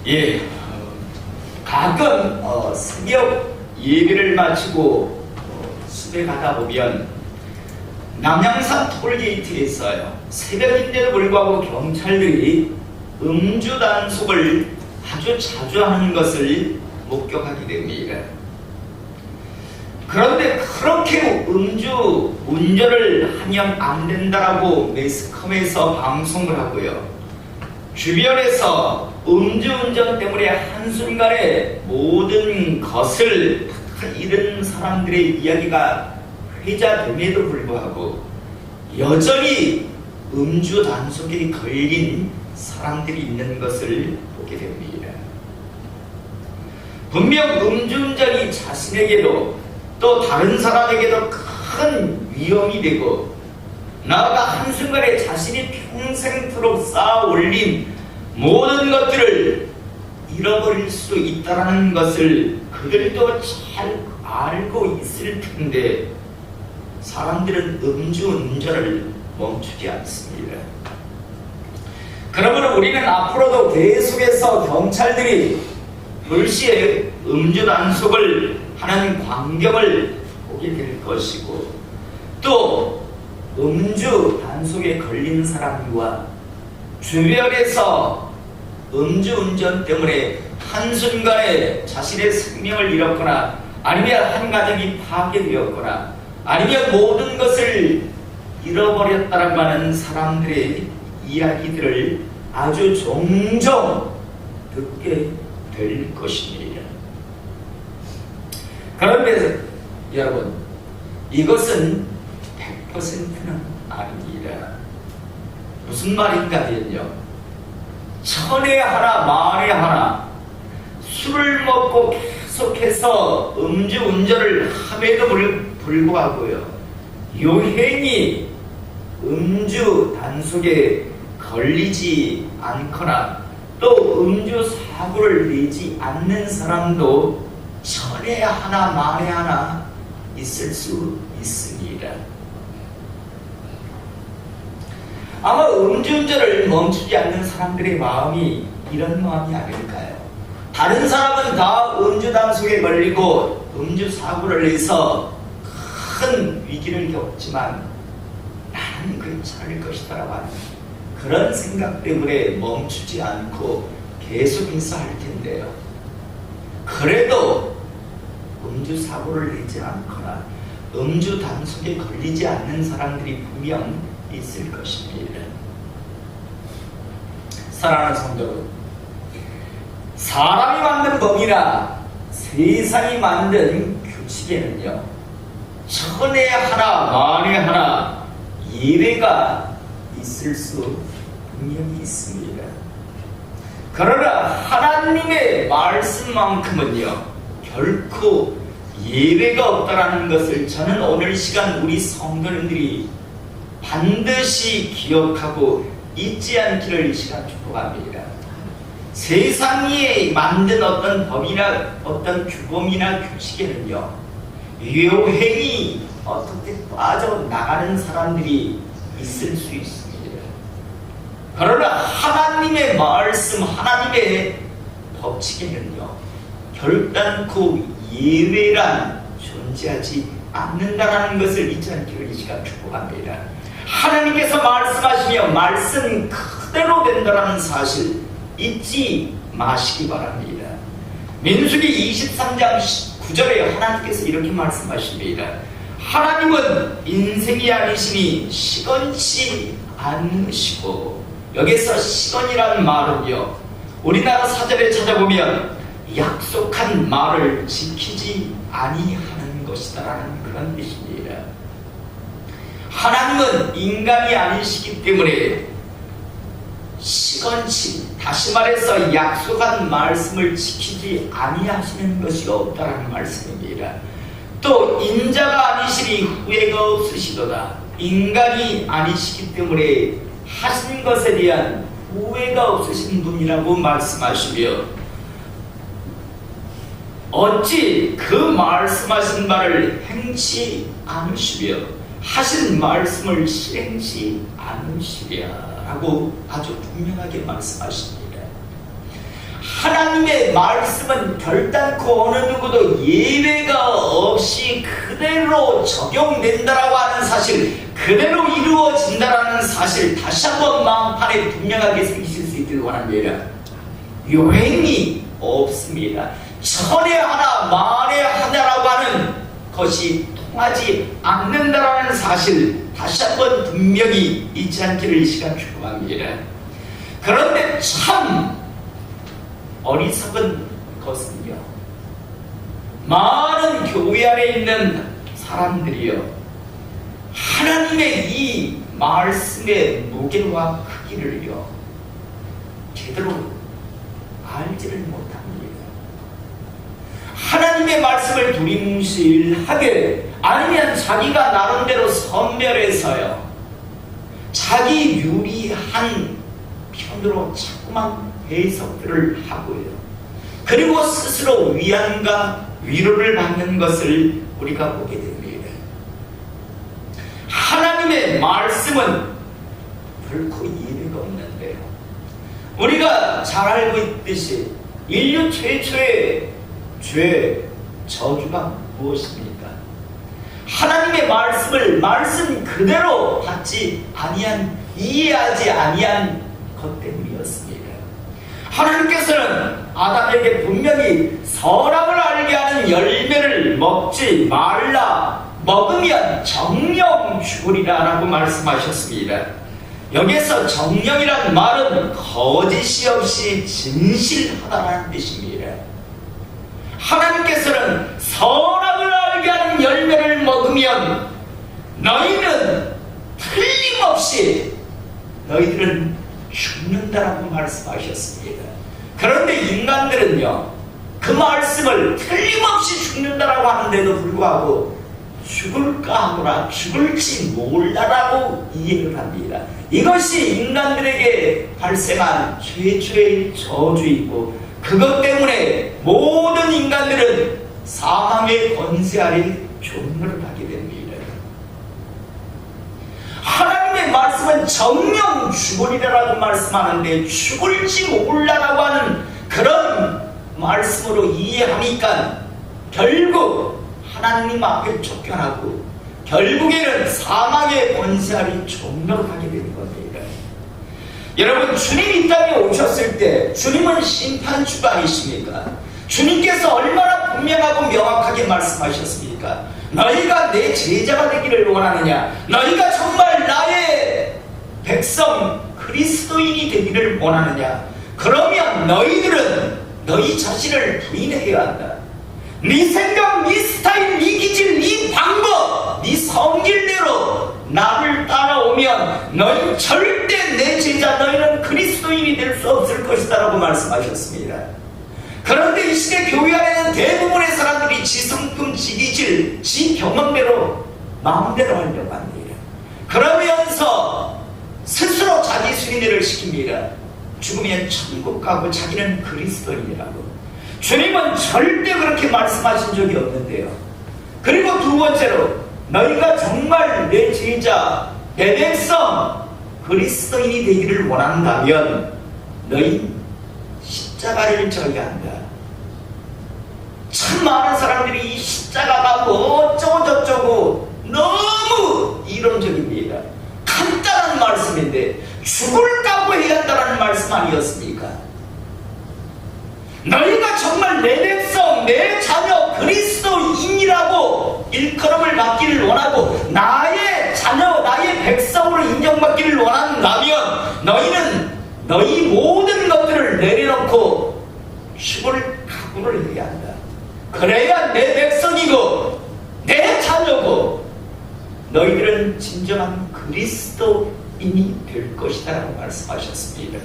예, 가끔 새벽 예배를 마치고 집에 가다 보면 남양산 톨게이트에서요, 새벽인데도 불구하고 경찰들이 음주 단속을 아주 자주 하는 것을 목격하게 됩니다. 그런데 그렇게 음주 운전을 하면 안 된다라고 매스컴에서 방송을 하고요, 주변에서 음주운전 때문에 한순간에 모든 것을 다 잃은 사람들의 이야기가 회자됨에도 불구하고 여전히 음주 단속에 걸린 사람들이 있는 것을 보게 됩니다. 분명 음주운전이 자신에게도 또 다른 사람에게도 큰 위험이 되고, 나아가 한순간에 자신이 평생토록 쌓아 올린 모든 것들을 잃어버릴 수 있다는 것을 그들도 잘 알고 있을 텐데 사람들은 음주운전을 멈추지 않습니다. 그러므로 우리는 앞으로도 계속해서 경찰들이 불시에 음주 단속을 하는 광경을 보게 될 것이고, 또 음주 단속에 걸린 사람과 주변에서 음주운전 때문에 한순간에 자신의 생명을 잃었거나 아니면 한 가정이 파괴되었거나 아니면 모든 것을 잃어버렸다라고 하는 사람들의 이야기들을 아주 종종 듣게 될 것입니다. 그런데 여러분, 이것은 100%는 아닙니다. 무슨 말인가 하면요, 천에 하나 만에 하나 술을 먹고 계속해서 음주운전을 함에도 불구하고요, 요행이 음주 단속에 걸리지 않거나 또 음주 사고를 내지 않는 사람도 천에 하나 만에 하나 있을 수 있습니다. 아마 음주운전을 멈추지 않는 사람들의 마음이 이런 마음이 아닐까요? 다른 사람은 다 음주 단속에 걸리고 음주 사고를 내서 큰 위기를 겪지만 나는 괜찮을 것이다라고 하는 그런 생각 때문에 멈추지 않고 계속해서 할 텐데요, 그래도 음주 사고를 내지 않거나 음주 단속에 걸리지 않는 사람들이 분명 있을 것입니다. 사랑하는 성도 여러분, 사람이 만든 법이나 세상이 만든 규칙에는요, 천에 하나 만에 하나 예외가 있을 수 분명히 있습니다. 그러나 하나님의 말씀만큼은요, 결코 예외가 없다라는 것을 저는 오늘 시간 우리 성도님들이 반드시 기억하고 잊지 않기를 이 시간 축복합니다. 세상이 만든 어떤 법이나 어떤 규범이나 규칙에는요, 요행이 어떻게 빠져나가는 사람들이 있을 수 있습니다. 그러나 하나님의 말씀, 하나님의 법칙에는요, 결단코 예외란 존재하지 않는다라는 것을 잊지 않기를 이 시간 축복합니다. 하나님께서 말씀하시며 말씀 그대로 된다라는 사실 잊지 마시기 바랍니다. 민수기 23장 9절에 하나님께서 이렇게 말씀하십니다. 하나님은 인생이 아니시니 시건치 않으시고, 여기서 시건이라는 말은요, 우리나라 사전에 찾아보면 약속한 말을 지키지 아니하는 것이다라는 그런 뜻입니다. 하나님은 인간이 아니시기 때문에 시건치, 다시 말해서 약속한 말씀을 지키지 아니하시는 것이 없다라는 말씀입니다. 또 인자가 아니시니 후회가 없으시도다. 인간이 아니시기 때문에 하신 것에 대한 후회가 없으신 분이라고 말씀하시며, 어찌 그 말씀하신 바를 행치 않으시며 하신 말씀을 실행치 않으시랴라고 아주 분명하게 말씀하십니다. 하나님의 말씀은 결단코 어느 누구도 예외가 없이 그대로 적용된다라고 하는 사실, 그대로 이루어진다라는 사실 다시 한번 마음판에 분명하게 새기실 수 있기를 원합니다. 요행이 없습니다. 천에 하나 만에 하나라고 하는 것이 통하지 않는다라는 사실 다시 한번 분명히 잊지 않기를 이 시간 축복합니다. 그런데 참 어리석은 것은요, 많은 교회 안에 있는 사람들이요, 하나님의 이 말씀의 무게와 크기를요 제대로 알지를 못합니다. 하나님의 말씀을 두리뭉실하게, 아니면 자기가 나름대로 선별해서요 자기 유리한 편으로 자꾸만 해석들을 하고요, 그리고 스스로 위안과 위로를 받는 것을 우리가 보게 됩니다. 하나님의 말씀은 결코 예외가 없는데요, 우리가 잘 알고 있듯이 인류 최초의 죄, 저주가 무엇입니까? 하나님의 말씀을 말씀 그대로 받지 아니한, 이해하지 아니한 것 때문이었습니다. 하나님께서는 아담에게 분명히 선악을 알게 하는 열매를 먹지 말라, 먹으면 정령 죽으리라 라고 말씀하셨습니다. 여기에서 정령이란 말은 거짓이 없이 진실하다라는 뜻입니다. 하나님께서는 선악을 알게 하는 열매를 먹으면 너희는 틀림없이 너희들은 죽는다라고 말씀하셨습니다. 그런데 인간들은요 그 말씀을 틀림없이 죽는다라고 하는데도 불구하고 죽을까 하노라, 죽을지 몰라라고 이해를 합니다. 이것이 인간들에게 발생한 최초의 저주이고, 그것 때문에 모든 인간들은 사망의 권세 아래 존물을 하게 됩니다. 하나님의 말씀은 정령 죽으리라고 말씀하는데 죽을지 몰라라고 하는 그런 말씀으로 이해하니까 결국 하나님 앞에 쫓겨나고 결국에는 사망의 권세 아래 존물을 하게 되는 겁니다. 여러분, 주님 이 땅에 오셨을 때 주님은 심판주가 아니십니까? 주님께서 얼마나 분명하고 명확하게 말씀하셨습니까? 너희가 내 제자가 되기를 원하느냐? 너희가 정말 나의 백성 그리스도인이 되기를 원하느냐? 그러면 너희들은 너희 자신을 부인해야 한다. 네 생각, 네 스타일, 네 기질, 네 방법, 네 성질대로 나를 따라오면 너희 절대 내 제자, 너희는 그리스도인이 될 수 없을 것이다 라고 말씀하셨습니다. 그런데 이 시대 교회 안에는 대부분의 사람들이 지 성품, 지 기질, 지 경험대로 마음대로 하려고 합니다. 그러면서 스스로 자기 수리를 시킵니다. 죽으면 천국 가고 자기는 그리스도인이라고. 주님은 절대 그렇게 말씀하신 적이 없는데요. 그리고 두 번째로, 너희가 정말 내 제자, 내 백성 그리스도인이 되기를 원한다면 너희 십자가를 져야 한다. 참 많은 사람들이 이 십자가가 뭐 어쩌고 저쩌고 너무 이론적입니다. 간단한 말씀인데 죽을 각오 해야 한다는 말씀 아니었습니까? 너희가 정말 내 백성, 내 자녀 그리스도인이라고 일컬음을 받기를 원하고 나의 자녀, 나의 백성으로 인정받기를 원한다면 너희는 너희 모든 것들을 내려놓고 죽을 각오를 해야 한다. 그래야 내 백성이고 내 자녀고 너희들은 진정한 그리스도인이 될 것이다 라고 말씀하셨습니다.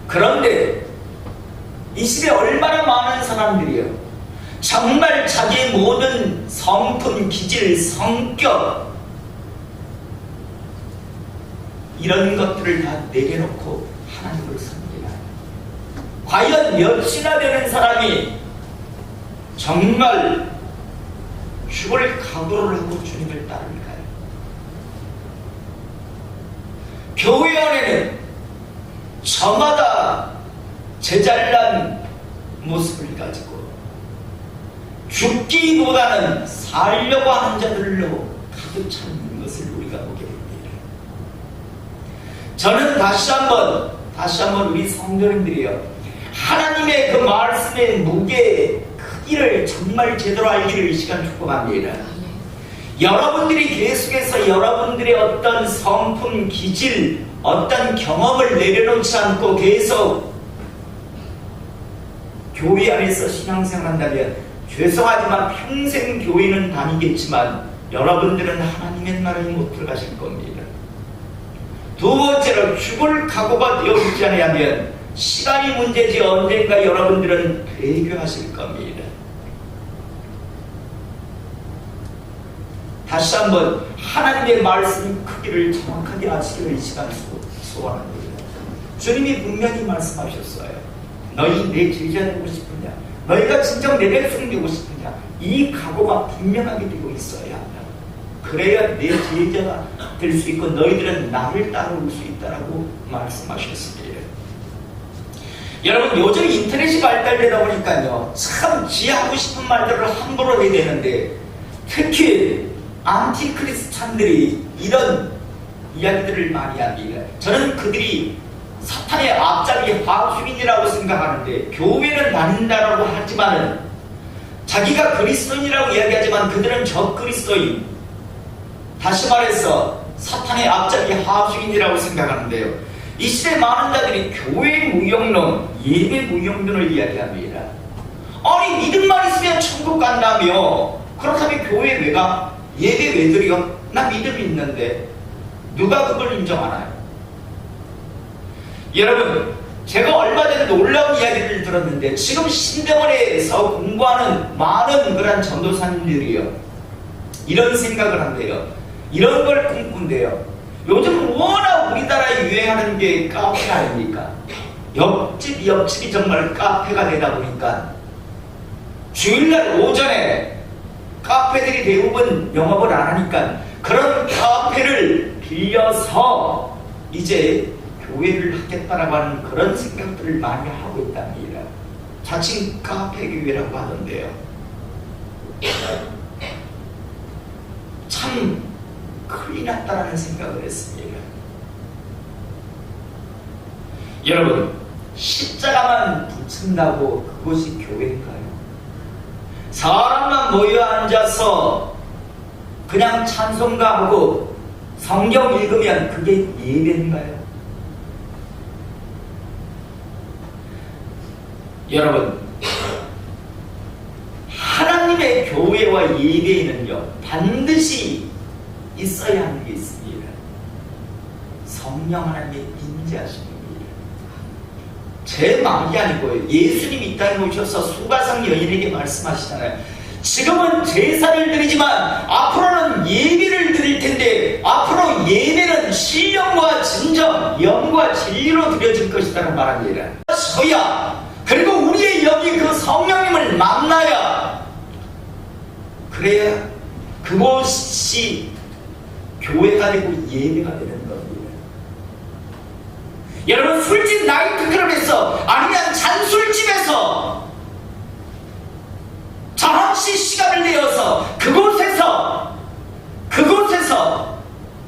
그런데 이 시대에 얼마나 많은 사람들이요 정말 자기의 모든 성품, 기질, 성격 이런 것들을 다 내려놓고 하나님을 섬기나. 과연 몇이나 되는 사람이 정말 죽을 각오를 하고 주님을 따를까요? 교회 안에는 저마다 제잘난 모습을 가지고 죽기보다는 살려고 하는 자들로 가득 차 있는 것을 우리가 보게 됩니다. 저는 다시 한번 우리 성도님들이요, 하나님의 그 말씀의 무게 크기를 정말 제대로 알기를 이 시간 축복합니다. 여러분들이 계속해서 여러분들의 어떤 성품, 기질, 어떤 경험을 내려놓지 않고 계속 교회 안에서 신앙생활 한다면, 죄송하지만 평생 교회는 다니겠지만 여러분들은 하나님의 나라에 못 들어가실 겁니다. 두 번째로, 죽을 각오가 되어 있지 않으면 시간이 문제지 언젠가 여러분들은 회개하실 겁니다. 다시 한번 하나님의 말씀 크기를 정확하게 아시기를 이 시간 소원합니다. 주님이 분명히 말씀하셨어요. 너희 내 제자 되고 싶으냐? 너희가 진정 내 백성 되고 싶으냐? 이 각오가 분명하게 되고 있어야 한다. 그래야 내 제자가 될 수 있고 너희들은 나를 따라올 수 있다라고 말씀하셨습니다. 여러분, 요즘 인터넷이 발달되다 보니까요, 참 지하고 싶은 말들을 함부로 해야 되는데, 특히 안티크리스찬들이 이런 이야기들을 많이 합니다. 저는 그들이 사탄의 앞잡이 하수인이라고 생각하는데, 교회는 다닌다라고 하지만은 자기가 그리스도인이라고 이야기하지만 그들은 적그리스도인, 다시 말해서 사탄의 앞잡이 하수인이라고 생각하는데요, 이 시대 많은 자들이 교회 무용론, 예배 무용론을 이야기합니다. 아니, 믿음만 있으면 천국 간다며? 그렇다면 교회 왜 가? 예배 왜 드려? 나 믿음이 있는데. 누가 그걸 인정하나요? 여러분, 제가 얼마 전에 놀라운 이야기를 들었는데, 지금 신대원에서 공부하는 많은 그런 전도사님들이요, 이런 생각을 한대요. 이런 걸 꿈꾼대요. 요즘 워낙 우리나라에 유행하는 게 카페 아닙니까? 옆집이 정말 카페가 되다 보니까 주일날 오전에 카페들이 대부분 영업을 안 하니까 그런 카페를 빌려서 이제 교회를 하겠다라고 하는 그런 생각들을 많이 하고 있답니다. 자칭 카페 교회라고 하던데요. 참 큰일 났다라는 생각을 했습니다. 여러분, 십자가만 붙인다고 그것이 교회인가요? 사람만 모여 앉아서 그냥 찬송가하고 성경 읽으면 그게 예배인가요? 여러분, 하나님의 교회와 예배에는요, 반드시 있어야 하는 게 있습니다. 성령 하나님의 임재하심입니다. 제 말이 아니고요, 예수님이 이 땅에 오셔서 수가성 여인에게 말씀하시잖아요. 지금은 제사를 드리지만 앞으로는 예배를 드릴 텐데, 앞으로 예배는 신령과 진정, 영과 진리로 드려질 것이라고 말합니다. 서야, 그리고 우리의 영이 그 성령님을 만나야, 그래야 그곳이 교회가 되고 예배가 되는 겁니다. 여러분, 술집 나이트클럽에서, 아니면 잔술집에서 잠시 시간을 내어서 그곳에서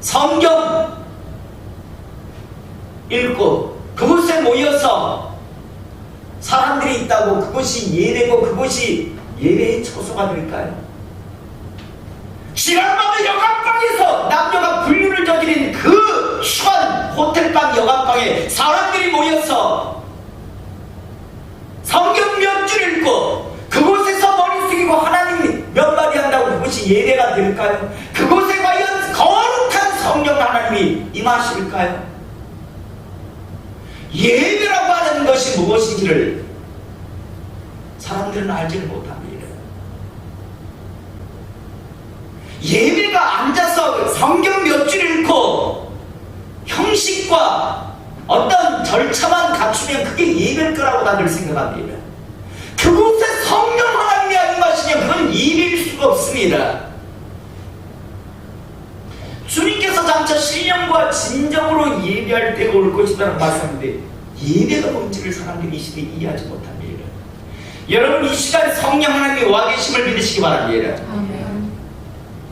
성경 읽고 그곳에 모여서 사람들이 있다고 그것이 예배고 그것이 예배의 처소가 될까요? 지난밤에 여간방에서 남녀가 불륜을 저지른 그 추한 호텔방 여간방에 사람들이 모여서 성경 몇 줄 읽고 그곳에서 머리 숙이고 하나님 몇 마디 한다고 그것이 예배가 될까요? 그곳에 과연 거룩한 성령 하나님이 임하실까요? 예배라고 하는 것이 무엇인지를 사람들은 알지를 못합니다. 예배가 앉아서 성경 몇 줄 읽고 형식과 어떤 절차만 갖추면 그게 예배일 거라고 다들 생각합니다. 그곳에 성령 하나님이 임하시면 그건 예배일 수가 없습니다. 주님께서 장차 신령과 진정으로 예배할 때가 올 것이라는 말씀인데, 예배가 뭔지를 사람들이 이 시대에 이해하지 못합니다. 여러분 이 시간 성령 하나님이 와 계심을 믿으시기 바랍니다. 아멘.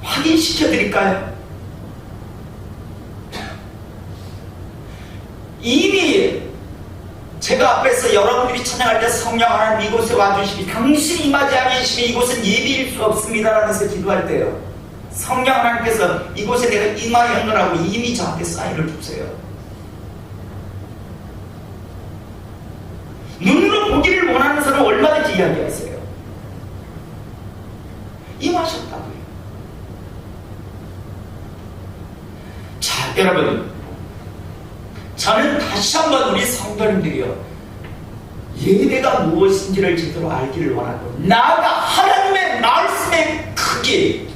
확인시켜 드릴까요? 이미 제가 앞에서 여러분들이 찬양할 때 성령 하나님 이곳에 와주시니 당신이 임하지 않으시면 이곳은 예비일 수 없습니다라는 것을 기도할 때요, 성령 하나님께서 이곳에 내가 임하였노라고 이미 저한테 사인을 주세요. 눈으로 보기를 원하는 사람은 얼마든지 이야기하세요. 임하셨다고요. 자, 여러분, 저는 다시 한번 우리 성도님들이요, 예배가 무엇인지를 제대로 알기를 원하고 나아가 하나님의 말씀의 크기,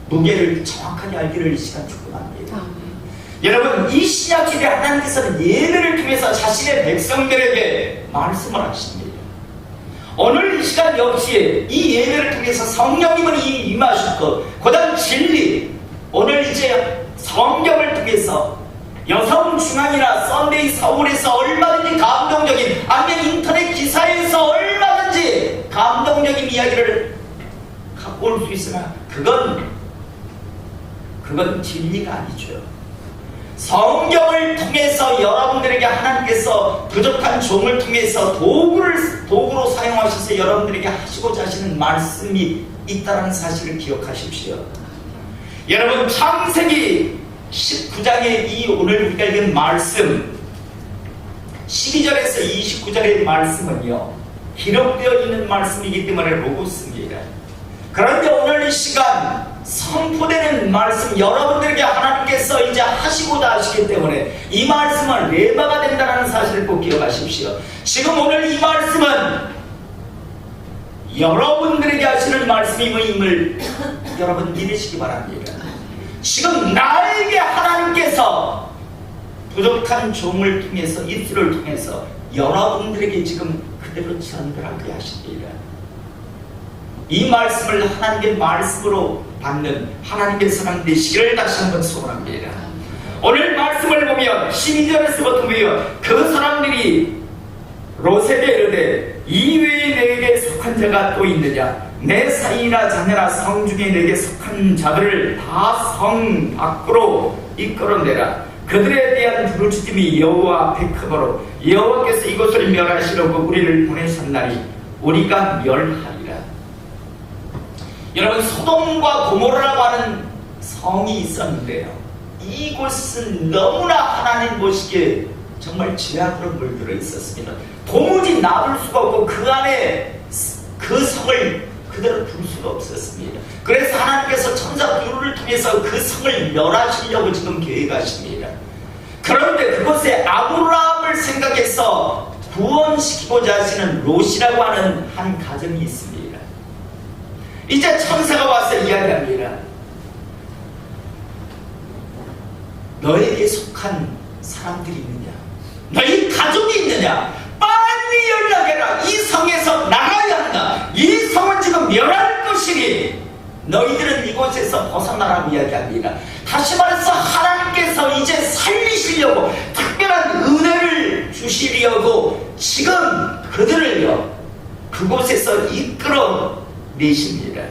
무게를 정확하게 알기를 이 시간 축복합니다. 여러분 이 신약시대 하나님께서는 예배를 통해서 자신의 백성들에게 말씀을 하십니다. 오늘 이 시간 역시 이 예배를 통해서 성령님은 이미 임하셨고 그 다음 진리, 오늘 이제 성경을 통해서 여성중앙이나 썬데이 서울에서 얼마든지 감동적인, 아니면 인터넷 기사에서 얼마든지 감동적인 이야기를 갖고 올 수 있으나 그건 진리가 아니죠. 성경을 통해서 여러분들에게 하나님께서 부족한 종을 통해서 도구로 사용하셔서 여러분들에게 하시고자 하시는 말씀이 있다는 사실을 기억하십시오. 여러분 창세기 19장의 이 오늘 우리가 읽은 말씀 12절에서 29절의 말씀은요, 기록되어 있는 말씀이기 때문에 로고스입니다. 그런데 오늘 이 시간 선포되는 말씀, 여러분들에게 하나님께서 이제 하시고자 하시기 때문에 이 말씀은 레마가 된다는 사실을 꼭 기억하십시오. 지금 오늘 이 말씀은 여러분들에게 하시는 말씀임을 여러분 믿으시기 바랍니다. 지금 나에게 하나님께서 부족한 종을 통해서, 입술을 통해서 여러분들에게 지금 그대로 전달하게 하십니다. 이 말씀을 하나님의 말씀으로 받는 하나님의 사람 되시기를 다시 한번 소원합니다. 오늘 말씀을 보면 12절에서부터 보면 그 사람들이 롯에게 이르되 이외에 내게 속한 자가 또 있느냐, 내 사이나 자녀나 성 중에 내게 속한 자들을 다 성 밖으로 이끌어내라. 그들에 대한 부르짖음이 여호와 앞에 크므로 여호와께서 이곳을 멸하시려고 우리를 보내셨나니 우리가 멸하리라. 여러분 소돔과 고모라라고 하는 성이 있었는데요, 이곳은 너무나 하나님 보시기에 정말 죄악으로 물들어 있었습니다. 도무지 놔둘 수가 없고 그 안에 그 성을 그대로 둘 수가 없었습니다. 그래서 하나님께서 천사 두루를 통해서 그 성을 멸하시려고 지금 계획하십니다. 그런데 그곳에 아브라함을 생각해서 구원시키고자 하시는 롯이라고 하는 한 가정이 있습니다. 이제 천사가 와서 이야기합니다. 너에게 속한 사람들이 있느냐, 너희 가족이 있느냐, 빨리 연락해라. 이 성에서 나가야 한다. 이 성은 지금 멸할 것이니 너희들은 이곳에서 벗어나라고 이야기합니다. 다시 말해서 하나님께서 이제 살리시려고 특별한 은혜를 주시려고 지금 그들을요 그곳에서 이끌어 내십니다.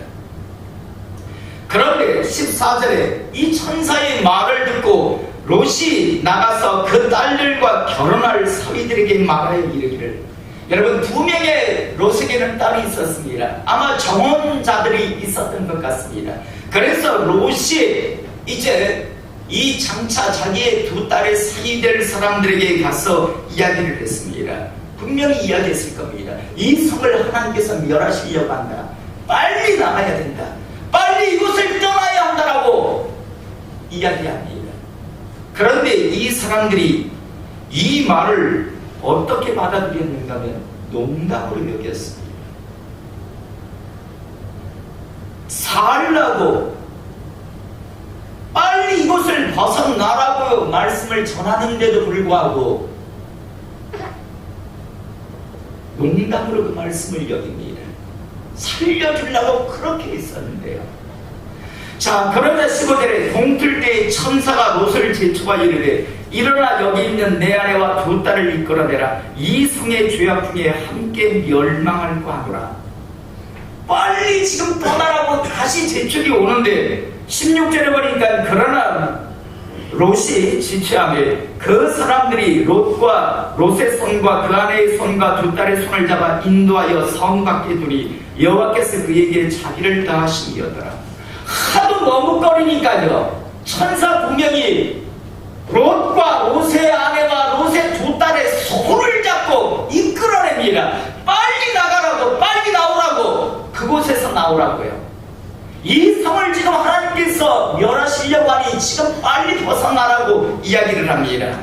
그런데 14절에 이 천사의 말을 듣고 롯이 나가서 그 딸들과 결혼할 서이들에게 말하여 이르기를, 여러분 두 명의 롯에게는 딸이 있었습니다. 아마 정혼자들이 있었던 것 같습니다. 그래서 롯이 이제 이 장차 자기의 두 딸의 사이될 사람들에게 가서 이야기를 했습니다. 분명히 이야기했을 겁니다. 이 성을 하나님께서 멸하시려고 한다. 빨리 나가야 된다. 빨리 이곳을 떠나야 한다라고 이야기합니다. 그런데 이 사람들이 이 말을 어떻게 받아들였는가 하면 농담으로 여겼습니다. 살라고 빨리 이곳을 벗어나라고 말씀을 전하는데도 불구하고 농담으로 그 말씀을 여깁니다. 살려주려고 그렇게 했었는데요. 자, 그러나 15절에 동틀 때에 천사가 롯을 제초하 이르되 일어나 여기 있는 내 아내와 두 딸을 이끌어내라. 이 성의 죄악 중에 함께 멸망할까 하노라. 빨리 지금 떠나라고 다시 재촉이 오는데 16절에 보니까 그러나 롯이 지체하며 그 사람들이 롯과 롯의 손과 그 아내의 손과 두 딸의 손을 잡아 인도하여 성 밖에 두니 여호와께서 그에게 자비를 다하시니어더라. 하도 머뭇거리니까요, 천사 두 명이 롯과 롯의 아내와 롯의 두 딸의 손을 잡고 이끌어냅니다. 빨리 나가라고, 빨리 나오라고, 그곳에서 나오라고요. 이 성을 지금 하나님께서 멸하시려고 하니 지금 빨리 벗어나라고 이야기를 합니다.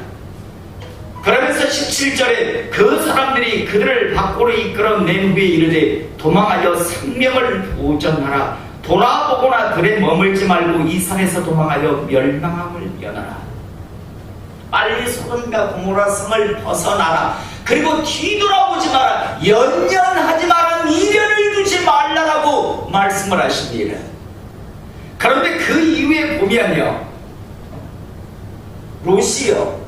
그러면서 17절에 그 사람들이 그들을 밖으로 이끌어낸 후에 이르되 도망하여 생명을 보전하라. 돌아보거나 들에 머물지 말고 이 산에서 도망하여 멸망함을 면하라. 빨리 소돔과 고모라 성을 벗어나라. 그리고 뒤돌아보지 마라. 연연하지 마라. 미련을 두지 말라라고 말씀을 하십니다. 그런데 그 이후에 보면요, 롯이요,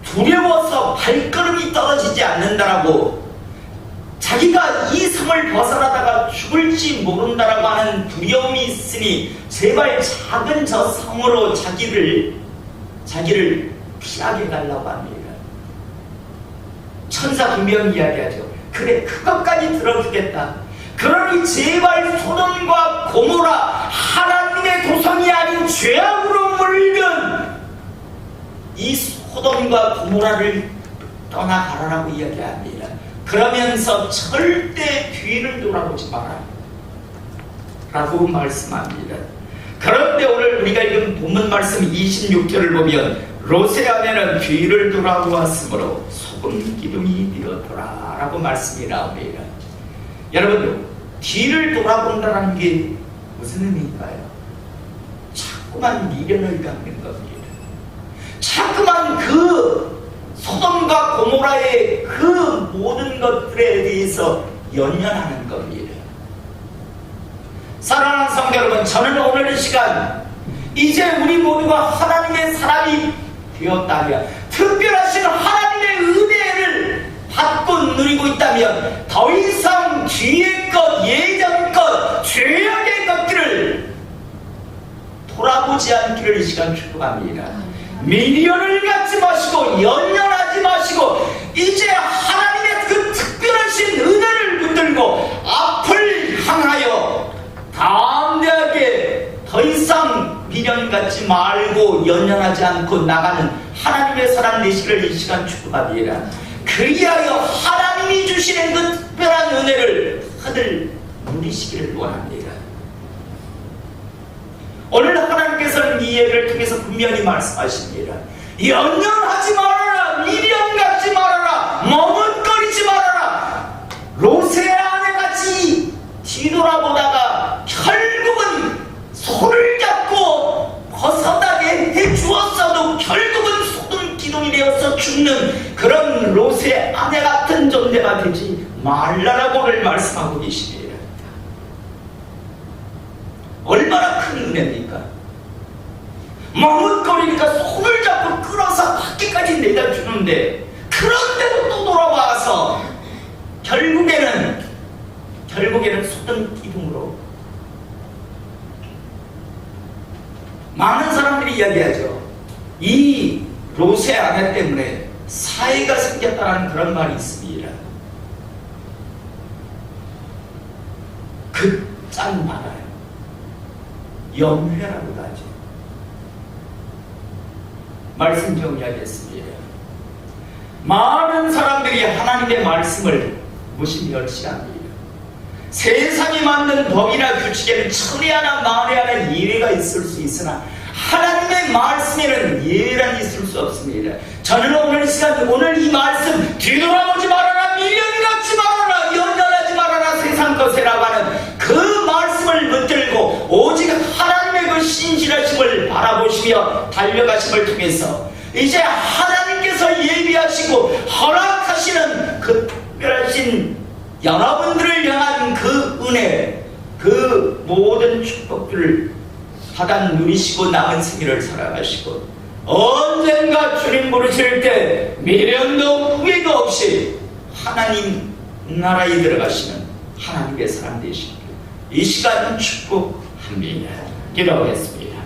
두려워서 발걸음이 떨어지지 않는다라고, 자기가 이 성을 벗어나다가 죽을지 모른다라고 하는 두려움이 있으니 제발 작은 저 성으로 자기를 피하게 달라고 합니다. 천사 두 명이 이야기하죠. 그래, 그것까지 들어주겠다. 그러니 제발 소돔과 고모라, 하나님의 도성이 아닌 죄악으로 물든 이 소돔과 고모라를 떠나가라라고 이야기합니다. 그러면서 절대 뒤를 돌아보지 마라 라고 말씀합니다. 그런데 오늘 우리가 읽은 본문 말씀 26절을 보면 롯의 아내는 뒤를 돌아보았으므로 소금 기둥이 되었더라 라고 말씀이 나옵니다. 여러분, 뒤를 돌아본다는 게 무슨 의미일까요? 자꾸만 미련을 갖는 겁니다. 자꾸만 그 소돔과 고모라의 그 모든 것들에 대해서 연연하는 겁니다. 사랑하는 성도 여러분, 저는 오늘 이 시간 이제 우리 모두가 하나님의 사람이 되었다면, 특별하신 하나님의 은혜를 받고 누리고 있다면 더 이상 뒤의 것, 예전 것, 죄악의 것들을 돌아보지 않기를 이 시간 축복합니다. 미련을 갖지 마시고 연연하지 마시고 이제 하나님의 그 특별하신 은혜를 붙들고 앞을 향하여 담대하게 더 이상 미련 갖지 말고 연연하지 않고 나가는 하나님의 사람 되시기를 이 시간 축복합니다. 그리하여 하나님이 주시는 그 특별한 은혜를 다들 누리시기를 원합니다. 오늘 하나님께서는 이 예를 통해서 분명히 말씀하십니다. 연연하지 말아라. 미련 갖지 말아라. 머뭇거리지 말아라. 롯의 아내같이 뒤돌아보다가 결국은 손을 잡고 벗어나게 해주었어도 결국은 소돔 기둥이 되어서 죽는 그런 롯의 아내 같은 존재가 되지 말라라고 오늘 말씀하고 계십니다. 얼마나 큰 은혜입니까? 머뭇거리니까 손을 잡고 끌어서 밖에까지 내다 주는데, 그런데도 또 돌아와서 결국에는 소돔 기둥으로. 많은 사람들이 이야기하죠. 이 롯의 아내 때문에 사해가 생겼다는 그런 말이 있습니다. 그 짠 말아요. 염회라고도 하죠. 말씀 정리하겠습니다. 많은 사람들이 하나님의 말씀을 무시 멸시합니다. 세상이 만든 법이나 규칙에는 천에 하나 만에 하나 예외가 있을 수 있으나 하나님의 말씀에는 예외란 있을 수 없습니다. 저는 오늘 시간, 오늘 이 말씀, 뒤돌아보지 말아라, 미련 갖지 말아라, 연연하지 말아라, 세상 것이라고 하는 그 말씀을 붙들고 오직 하나님의 그 신실하심을 바라보시며 달려가심을 통해서 이제 하나님께서 예비하시고 허락하시는 그 특별하신 여러분들을 향한 그 은혜, 그 모든 축복들을 받아 누리시고 남은 생일을 살아가시고 언젠가 주님 부르실 때 미련도 후회도 없이 하나님 나라에 들어가시는 하나님의 사람 되시길 이 시간 축복합니다. 기도하겠습니다.